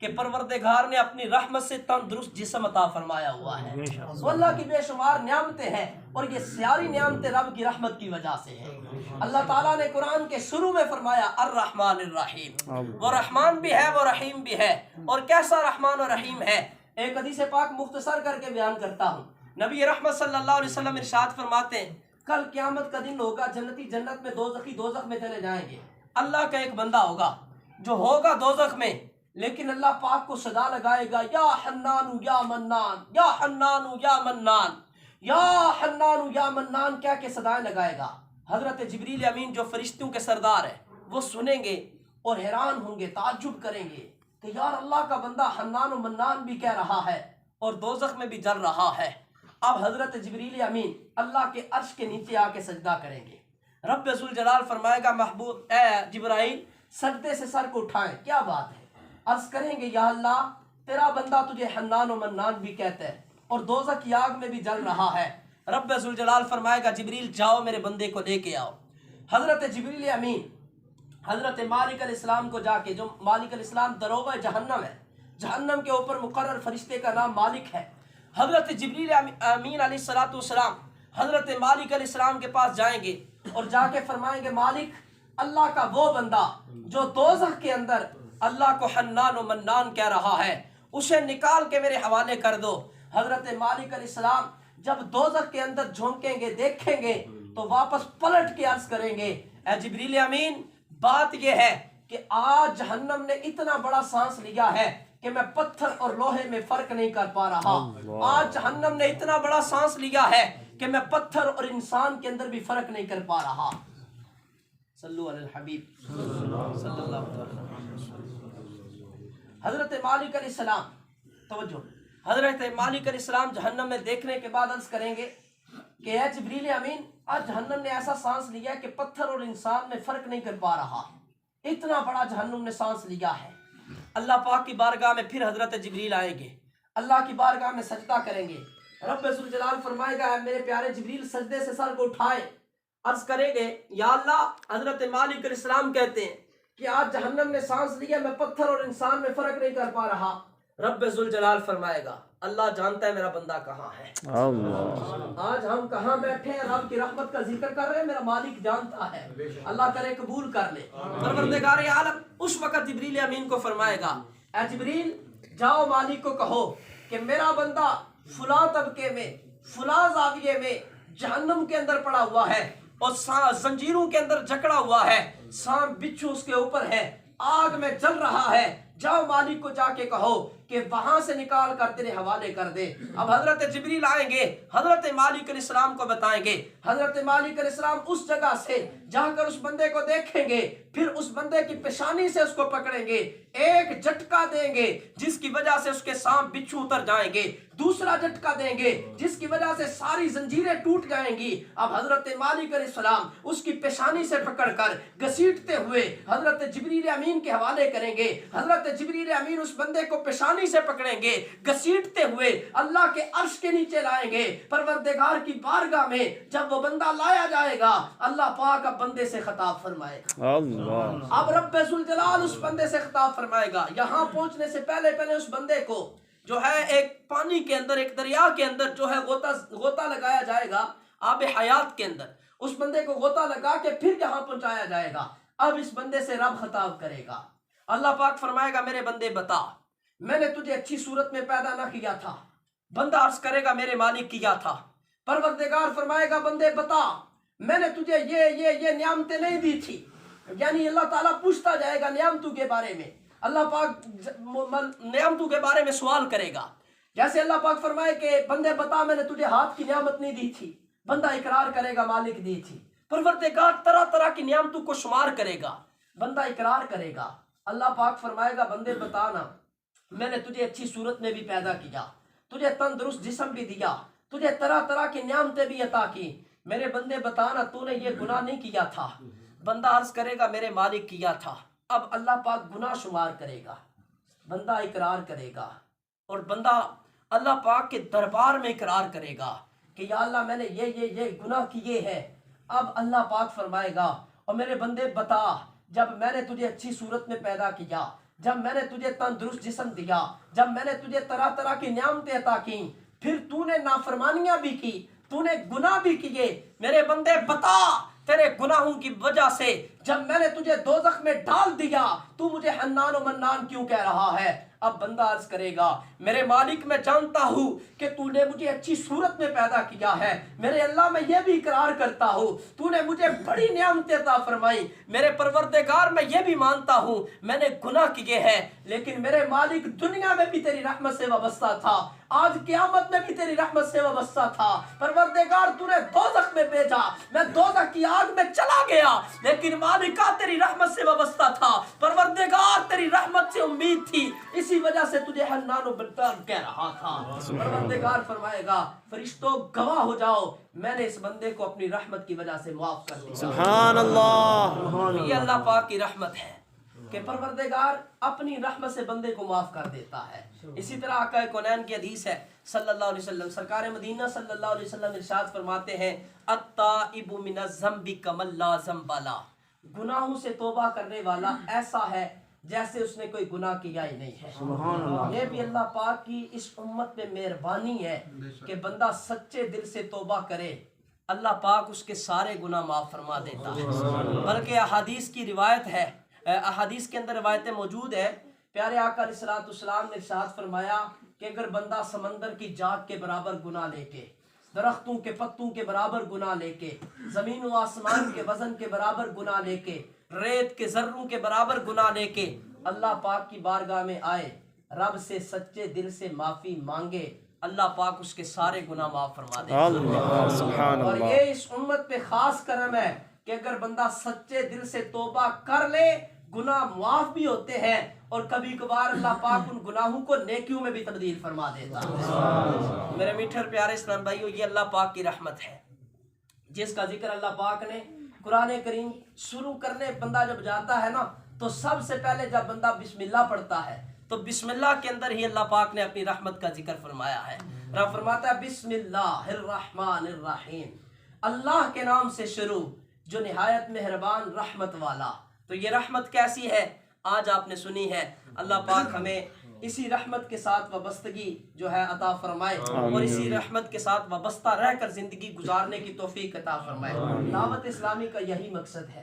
کہ پروردگار نے اپنی رحمت سے تندرست جسم عطا فرمایا ہوا ہے. تو اللہ کی بے شمار نعمتیں ہیں اور یہ ساری نعمتیں رب کی رحمت کی وجہ سے ہیں. اللہ تعالیٰ نے قرآن کے شروع میں فرمایا الرحمن الرحیم، وہ رحمان بھی ہے وہ رحیم بھی ہے. اور کیسا رحمان و رحیم ہے، ایک حدیث پاک مختصر کر کے بیان کرتا ہوں. نبی رحمت صلی اللہ علیہ وسلم ارشاد فرماتے ہیں کل قیامت کا دن ہوگا، جنتی جنت میں، دوزخی دوزخ میں چلے جائیں گے. اللہ کا ایک بندہ ہوگا جو ہوگا دوزخ میں، لیکن اللہ پاک کو صدا لگائے گا یا حنان یا منان، یا حنان یا منان، یا حنان یا منان کہہ کے صدائیں لگائے گا. حضرت جبریل امین جو فرشتوں کے سردار ہیں وہ سنیں گے اور حیران ہوں گے، تعجب کریں گے کہ یار اللہ کا بندہ حنان و منان بھی کہہ رہا ہے اور دوزخ میں بھی جل رہا ہے. اب حضرت جبریل امین اللہ کے عرش کے نیچے آ کے سجدہ کریں گے. رب ذوالجلال فرمائے گا محبوب اے جبرائیل سجدے سے سر کو اٹھائیں. کیا بات ہے؟ عرض کریں گے یا اللہ تیرا بندہ تجھے حنان و منان بھی کہتا ہے اور دوزخ کی آگ میں بھی جل رہا ہے. رب ذوالجلال فرمائے گا جبریل جاؤ میرے بندے کو لے کے آؤ. حضرت جبریل امین حضرت مالک علیہ السلام کو جا کے، جو مالک علیہ السلام دروغہ جہنم ہے، جہنم کے اوپر مقرر فرشتے کا نام مالک ہے، حضرت جبریل امین علیہ السلام حضرت مالک علیہ السلام کے پاس جائیں گے اور جا کے فرمائیں گے مالک اللہ کا وہ بندہ جو دوزخ کے اندر اللہ کو حنان و منان کہہ رہا ہے اسے نکال کے میرے حوالے کر دو. حضرت مالک علیہ السلام جب دوزخ کے اندر جھونکیں گے، دیکھیں گے تو واپس پلٹ کے عرض کریں گے اے جبریل امین بات یہ ہے کہ آج جہنم نے اتنا بڑا سانس لیا ہے کہ میں پتھر اور لوہے میں فرق نہیں کر پا رہا. آج جہنم نے اتنا بڑا سانس لیا ہے کہ میں پتھر اور انسان کے اندر بھی فرق نہیں کر پا رہا. صلو علی الحبیب صلی اللہ علیہ وسلم. حضرت مالک علیہ السلام توجہ، حضرت مالک علیہ السلام جہنم میں دیکھنے کے بعد عرض کریں گے کہ اے جبریل امین آج جہنم نے ایسا سانس لیا کہ پتھر اور انسان میں فرق نہیں کر پا رہا. اتنا بڑا جہنم نے سانس لیا ہے. اللہ پاک کی بارگاہ میں پھر حضرت جبریل آئیں گے، اللہ کی بارگاہ میں سجدہ کریں گے. رب ذوالجلال فرمائے گا میرے پیارے جبریل سجدے سے سر کو اٹھائے. عرض کریں گے یا اللہ حضرت مالک علیہ السلام کہتے ہیں کہ آج جہنم نے سانس لیا میں پتھر اور انسان میں فرق نہیں کر پا رہا. رب ذوالجلال فرمائے گا اللہ جانتا ہے میرا بندہ کہاں ہے. آج ہم کہاں بیٹھے ہیں رب کی رحمت کا ذکر کر رہے ہیں، میرا مالک جانتا ہے. اللہ کرے قبول کر لے. پروردگار عالم اس وقت جبریل امین کو فرمائے گا اے جبریل جاؤ مالک کو کہو کہ میرا بندہ فلاں طبقے میں فلاں زاویے میں جہنم کے اندر پڑا ہوا ہے اور زنجیروں کے اندر جکڑا ہوا ہے، سانپ بچھو اس کے اوپر ہے، آگ میں جل رہا ہے. جاؤ مالک کو جا کے کہو کہ وہاں سے نکال کر تیرے حوالے کر دے. اب حضرت جبریل آئیں گے، حضرت مالک علیہ السلام کو بتائیں گے. حضرت مالک علیہ السلام اس جگہ سے جا کر اس بندے کو دیکھیں گے، پھر اس بندے کی پیشانی سے اس کو پکڑیں گے، ایک جھٹکا دیں گے جس کی وجہ سے اس کے سانپ بچھو اتر جائیں گے، دوسرا جھٹکا دیں گے جس کی وجہ سے ساری زنجیریں ٹوٹ جائیں گی. اب حضرت مالک علیہ السلام اس کی پیشانی سے پکڑ کر گھسیٹتے ہوئے حضرت جبریل امین کے حوالے کریں گے. حضرت جبریل امین اس بندے کو پیشانی سے پکڑیں گے، گھسیٹتے ہوئے اللہ کے عرش کے نیچے لائیں گے. پروردگار کی بارگاہ میں جب وہ بندہ لایا جائے گا اللہ پاک اب بندے سے خطاب فرمائے گا. اب رب ذوالجلال اس بندے سے خطاب فرمائے گا. یہاں پہنچنے سے پہلے اس بندے کو جو ہے ایک پانی کے اندر، ایک دریا کے اندر جو ہے غوطہ لگایا جائے گا آب حیات کے اندر. اس بندے کو غوطہ لگا کے پھر یہاں پہنچایا جائے گا. اب اس بندے سے رب خطاب کرے گا. اللہ پاک فرمائے گا میرے بندے بتا میں نے تجھے اچھی صورت میں پیدا نہ کیا تھا. بندہ عرض کرے گا میرے مالک کیا تھا. پروردگار فرمائے گا بندے بتا میں نے تجھے یہ نعمتیں نہیں دی تھی. یعنی اللہ تعالیٰ پوچھتا جائے گا نعمتوں کے بارے میں. اللہ پاک نعمتوں کے بارے میں سوال کرے گا. جیسے اللہ پاک فرمائے کہ بندے بتا میں نے تجھے ہاتھ کی نعمت نہیں دی تھی. بندہ اقرار کرے گا مالک دی تھی. پروردگار طرح طرح کی نعمتوں کو شمار کرے گا. بندہ اقرار کرے گا. اللہ پاک فرمائے گا بندے بتانا میں نے تجھے اچھی صورت میں بھی پیدا کیا، تجھے تندرست جسم بھی دیا، تجھے طرح طرح کی نعمتیں بھی عطا کی. میرے بندے بتانا تو نے یہ گناہ نہیں کیا تھا. بندہ عرض کرے گا میرے مالک کیا تھا. اب اللہ پاک گناہ شمار کرے گا. بندہ اقرار کرے گا اور بندہ اللہ پاک کے دربار میں اقرار کرے گا کہ یا اللہ میں نے یہ گناہ کیے ہیں. اب اللہ پاک فرمائے گا اور میرے بندے بتا جب میں نے تجھے اچھی صورت میں پیدا کیا جب میں نے تجھے تندرست جسم دیا، جب میں نے تجھے طرح طرح کی نعمتیں عطا کی، پھر تو نے نافرمانیاں بھی کی، تو نے گناہ بھی کیے، میرے بندے بتا تیرے گناہوں کی وجہ سے جب میں نے تجھے دوزخ میں ڈال دیا تو مجھے حنان و منان کیوں کہہ رہا ہے؟ اب بندہ عرض کرے گا میرے مالک میں جانتا ہوں کہ تو نے مجھے اچھی صورت میں پیدا کیا ہے، میرے اللہ میں یہ بھی اقرار کرتا ہوں تو نے مجھے بڑی نعمتیں عطا فرمائی، میرے پروردگار میں یہ بھی مانتا ہوں میں نے گناہ کیے ہیں، لیکن میرے مالک دنیا میں بھی تیری رحمت سے وابستہ تھا، آج قیامت میں بھی تیری رحمت سے وابستہ تھا، پروردگار تو نے دوزخ میں بھیجا، میں دوزخ کی آگ میں چلا گیا، لیکن مالکہ تیری رحمت سے وابستہ تھا، پروردگار تیری رحمت سے امید تھی، اسی وجہ سے تجھے حنان و منان کہہ رہا تھا۔ پروردگار فرمائے گا فرشتوں گواہ ہو جاؤ میں نے اس بندے کو اپنی رحمت کی وجہ سے معاف کر دیا۔ سبحان اللہ۔ یہ اللہ پاک کی رحمت ہے کہ پروردگار اپنی رحمت سے بندے کو معاف کر دیتا ہے۔ اسی طرح آقا کونین کی حدیث ہے صلی اللہ علیہ وسلم، سرکار مدینہ صلی اللہ علیہ وسلم ارشاد فرماتے ہیں التائب من الذنب کمن لا ذنب لہ، گناہوں سے توبہ کرنے والا ایسا ہے جیسے اس نے کوئی گناہ کیا ہی نہیں ہے۔ سبحان اللہ۔ یہ بھی اللہ پاک کی اس امت میں مہربانی ہے کہ بندہ سچے دل سے توبہ کرے، اللہ پاک اس کے سارے گناہ معاف فرما دیتا ہے۔ بلکہ احادیث کی روایت ہے، احادیث کے اندر روایتیں موجود ہیں، پیارے آقا علیہ الصلوۃ والسلام نے ارشاد فرمایا کہ اگر بندہ سمندر کی جاگ کے برابر گناہ لے کے، درختوں کے پتوں کے برابر گناہ لے کے، زمین و آسمان کے وزن کے برابر گناہ لے کے، ریت کے ذروں کے برابر گناہ لے کے اللہ پاک کی بارگاہ میں آئے، رب سے سچے دل سے معافی مانگے، اللہ پاک اس کے سارے گناہ معاف فرما دے۔ اللہ سبحان اور اللہ۔ یہ اس امت پہ خاص کرم ہے کہ اگر بندہ سچے دل سے توبہ کر لے گناہ معاف بھی ہوتے ہیں، اور کبھی کبھار اللہ پاک ان گناہوں کو نیکیوں میں بھی تبدیل فرما دیتا ہے۔ میرے میٹھے اور پیارے اسلام بھائیو، یہ اللہ پاک کی رحمت ہے جس کا ذکر اللہ پاک نے قرآن کریم شروع کرنے بندہ جب جاتا ہے نا تو سب سے پہلے جب بندہ بسم اللہ پڑھتا ہے تو بسم اللہ کے اندر ہی اللہ پاک نے اپنی رحمت کا ذکر فرمایا ہے۔ رب فرماتا ہے بسم اللہ الرحمن الرحیم، اللہ کے نام سے شروع جو نہایت مہربان رحمت والا۔ تو یہ رحمت کیسی ہے آج آپ نے سنی ہے، اللہ پاک ہمیں اسی رحمت کے ساتھ وابستگی جو ہے عطا فرمائے اور اسی رحمت کے ساتھ وابستہ رہ کر زندگی گزارنے کی توفیق عطا فرمائے۔ دعوت اسلامی کا یہی مقصد ہے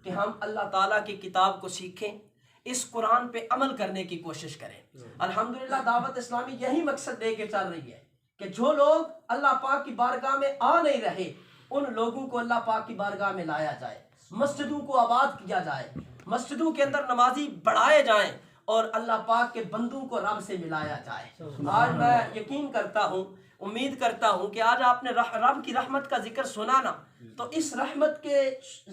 کہ ہم اللہ تعالیٰ کی کتاب کو سیکھیں، اس قرآن پہ عمل کرنے کی کوشش کریں۔ الحمدللہ دعوت اسلامی یہی مقصد لے کے چل رہی ہے کہ جو لوگ اللہ پاک کی بارگاہ میں آ نہیں رہے ان لوگوں کو اللہ پاک کی بارگاہ میں لایا جائے، مسجدوں کو آباد کیا جائے، مسجدوں کے اندر نمازی بڑھائے جائیں اور اللہ پاک کے بندوں کو رب سے ملایا جائے۔ آج میں یقین کرتا ہوں، امید کرتا ہوں کہ آج آپ نے رب کی رحمت کا ذکر سنا نا، تو اس رحمت کے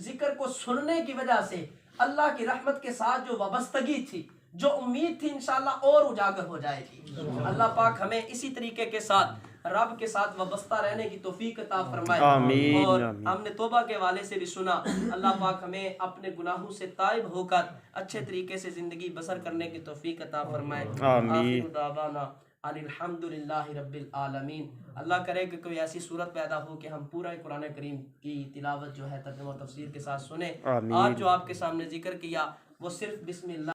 ذکر کو سننے کی وجہ سے اللہ کی رحمت کے ساتھ جو وابستگی تھی، جو امید تھی، انشاءاللہ اور اجاگر ہو جائے گی۔ اللہ پاک ہمیں اسی طریقے کے ساتھ رب کے ساتھ وابستہ رہنے کی توفیق عطا فرمائے۔ آمین اور آمین۔ ہم نے توبہ کے حوالے سے بھی سنا، اللہ پاک ہمیں اپنے گناہوں سے تائب ہو کر اچھے طریقے سے زندگی بسر کرنے کی توفیق عطا فرمائے۔ آمین۔ آخر دعوانا الحمدللہ رب العالمین۔ اللہ کرے کہ کوئی ایسی صورت پیدا ہو کہ ہم پورا قرآن کریم کی تلاوت جو ہے ترجمہ و تفسیر کے ساتھ سنیں۔ آمین۔ آج جو آپ کے سامنے ذکر کیا وہ صرف بسم اللہ